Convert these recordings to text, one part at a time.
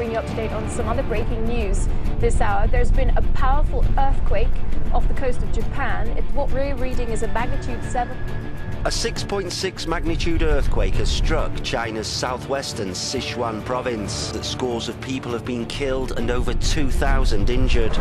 bring you up to date on some other breaking news this hour. There's been a powerful earthquake off the coast of Japan. What we're reading is a magnitude 7. A 6.6 magnitude earthquake has struck China's southwestern Sichuan province. Scores of people have been killed and over 2,000 injured.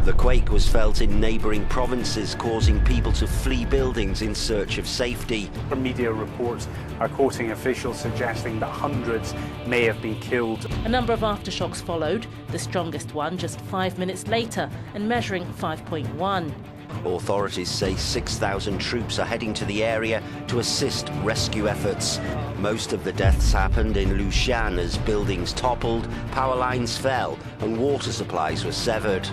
The quake was felt in neighbouring provinces, causing people to flee buildings in search of safety. Media reports are quoting officials suggesting that hundreds may have been killed. A number of aftershocks followed, the strongest one just 5 minutes later and measuring 5.1. Authorities say 6,000 troops are heading to the area to assist rescue efforts. Most of the deaths happened in Lushan as buildings toppled, power lines fell and water supplies were severed.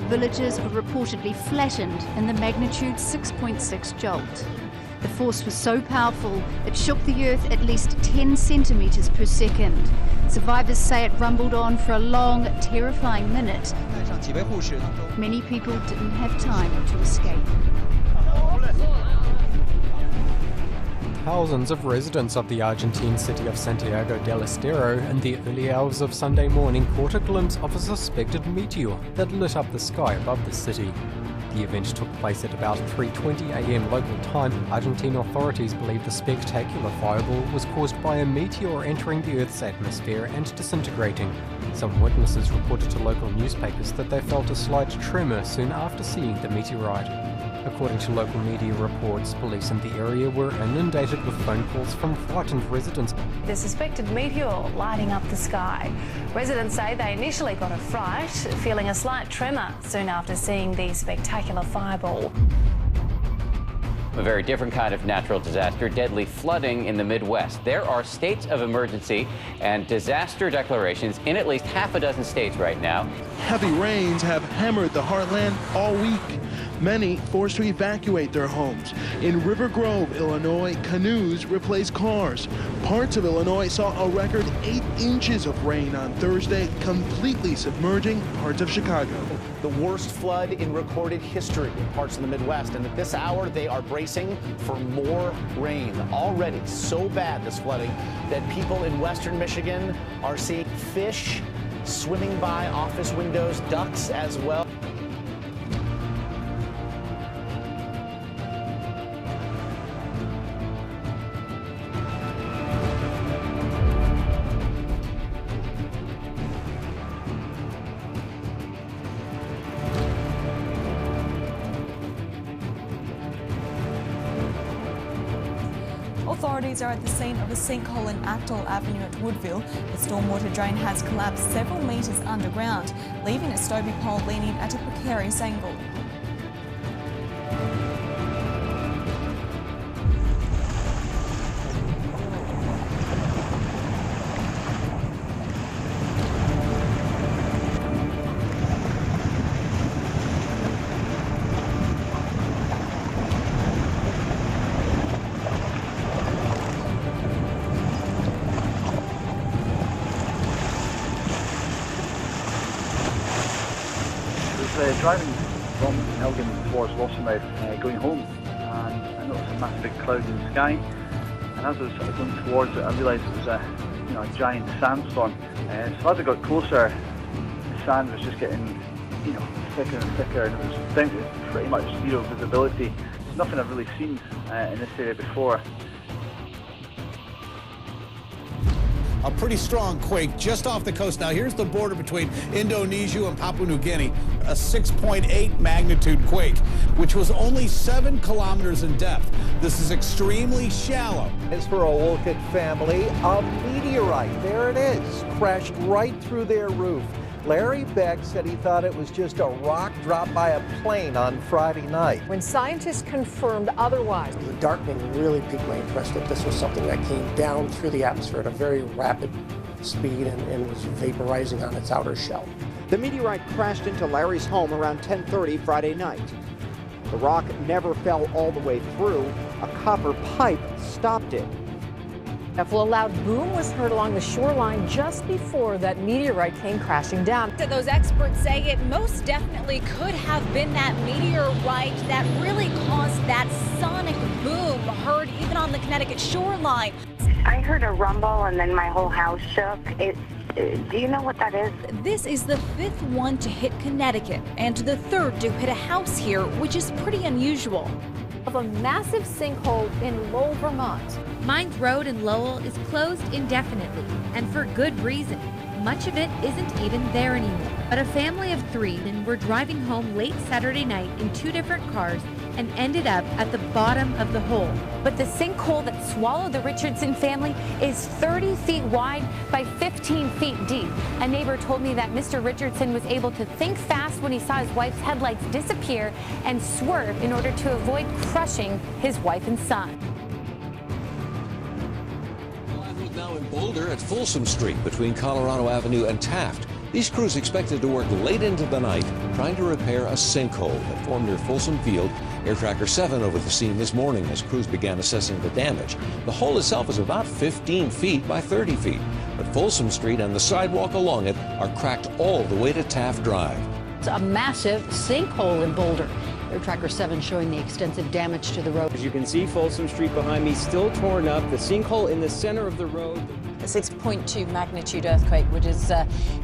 Villages were reportedly flattened in the magnitude 6.6 jolt. The force was so powerful it shook the earth at least 10 centimetres per second. Survivors say it rumbled on for a long, terrifying minute. Many people didn't have time to escape. Thousands of residents of the Argentine city of Santiago del Estero in the early hours of Sunday morning caught a glimpse of a suspected meteor that lit up the sky above the city. The event took place at about 3:20 a.m. local time. Argentine authorities believe the spectacular fireball was caused by a meteor entering the Earth's atmosphere and disintegrating. Some witnesses reported to local newspapers that they felt a slight tremor soon after seeing the meteorite. According to local media reports, police in the area were inundated with phone calls from frightened residents. The suspected meteor lighting up the sky. Residents say they initially got a fright, feeling a slight tremor soon after seeing the spectacular fireball. A very different kind of natural disaster, deadly flooding in the Midwest. There are states of emergency and disaster declarations in at least half a dozen states right now. Heavy rains have hammered the heartland all week. Many forced to evacuate their homes. In River Grove, Illinois, canoes replaced cars. Parts of Illinois saw a record 8 inches of rain on Thursday, completely submerging parts of Chicago. The worst flood in recorded history in parts of the Midwest, and at this hour they are bracing for more rain. Already so bad, this flooding, that people in western Michigan are seeing fish swimming by office windows, ducks as well. Authorities are at the scene of a sinkhole in Actol Avenue at Woodville. The stormwater drain has collapsed several metres underground, leaving a Stobie pole leaning at a precarious angle. Driving from Elgin towards Lossiemouth, going home, and I noticed a massive big cloud in the sky. And as I was going towards it, I realised it was a giant sandstorm. So as I got closer, the sand was just getting thicker and thicker, and it was down to pretty much zero visibility. It's nothing I've really seen in this area before. A pretty strong quake just off the coast. Now here's the border between Indonesia and Papua New Guinea. A 6.8 magnitude quake, which was only 7 kilometers in depth. This is extremely shallow. As for a Wolcott family, a meteorite, there it is, crashed right through their roof. Larry Beck said he thought it was just a rock dropped by a plane on Friday night. When scientists confirmed otherwise, the darkening really piqued my interest that this was something that came down through the atmosphere at a very rapid speed and was vaporizing on its outer shell. The meteorite crashed into Larry's home around 10:30 Friday night. The rock never fell all the way through. A copper pipe stopped it. A loud boom was heard along the shoreline just before that meteorite came crashing down. Those experts say it most definitely could have been that meteorite that really caused that sonic boom heard even on the Connecticut shoreline. I heard a rumble and then my whole house shook. It Do you know what that is? This is the 5th one to hit Connecticut and the 3rd to hit a house here, which is pretty unusual. Of a massive sinkhole in Lowell, Vermont. Mines Road in Lowell is closed indefinitely, and for good reason. Much of it isn't even there anymore. But a family of 3 were driving home late Saturday night in 2 different cars and ended up at the bottom of the hole. But the sinkhole that swallowed the Richardson family is 30 feet wide by 15 feet deep. A neighbor told me that Mr. Richardson was able to think fast when he saw his wife's headlights disappear and swerve in order to avoid crushing his wife and son. Now in Boulder at Folsom Street between Colorado Avenue and Taft. These crews expected to work late into the night trying to repair a sinkhole that formed near Folsom Field. Air Tracker 7 over the scene this morning as crews began assessing the damage. The hole itself is about 15 feet by 30 feet, but Folsom Street and the sidewalk along it are cracked all the way to Taft Drive. It's a massive sinkhole in Boulder. Air Tracker 7 showing the extensive damage to the road. As you can see, Folsom Street behind me still torn up. The sinkhole in the center of the road. A 6.2 magnitude earthquake which has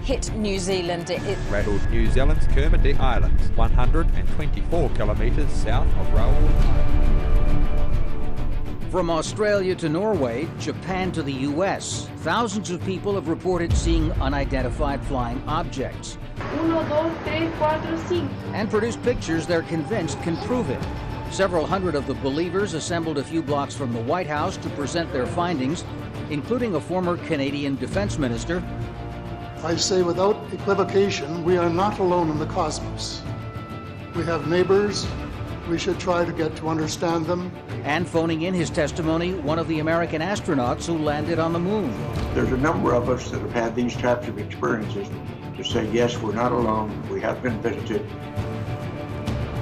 hit New Zealand. It rattled New Zealand's Kermadec Islands, 124 kilometres south of Raoul. From Australia to Norway, Japan to the U.S., thousands of people have reported seeing unidentified flying objects. 1, 2, 3, 4, 5. And produced pictures they're convinced can prove it. Several hundred of the believers assembled a few blocks from the White House to present their findings, including a former Canadian defense minister. I say without equivocation, we are not alone in the cosmos. We have neighbors. We should try to get to understand them. And phoning in his testimony, one of the American astronauts who landed on the moon. There's a number of us that have had these types of experiences to say, yes, we're not alone. We have been visited.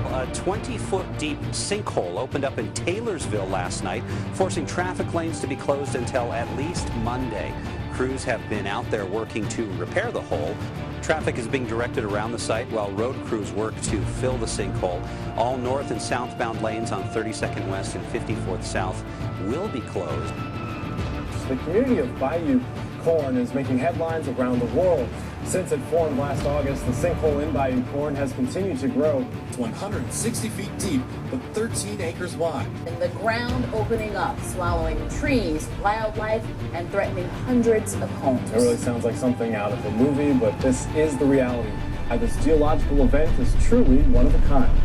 A 20-foot deep sinkhole opened up in Taylorsville last night, forcing traffic lanes to be closed until at least Monday. Crews have been out there working to repair the hole. Traffic is being directed around the site while road crews work to fill the sinkhole. All north and southbound lanes on 32nd West and 54th South will be closed. The community of Bayou Corn is making headlines around the world. Since it formed last August, the sinkhole in Bayou Corn has continued to grow. It's 160 feet deep, but 13 acres wide. And the ground opening up, swallowing trees, wildlife, and threatening hundreds of homes. It really sounds like something out of a movie, but this is the reality. This geological event is truly one of a kind.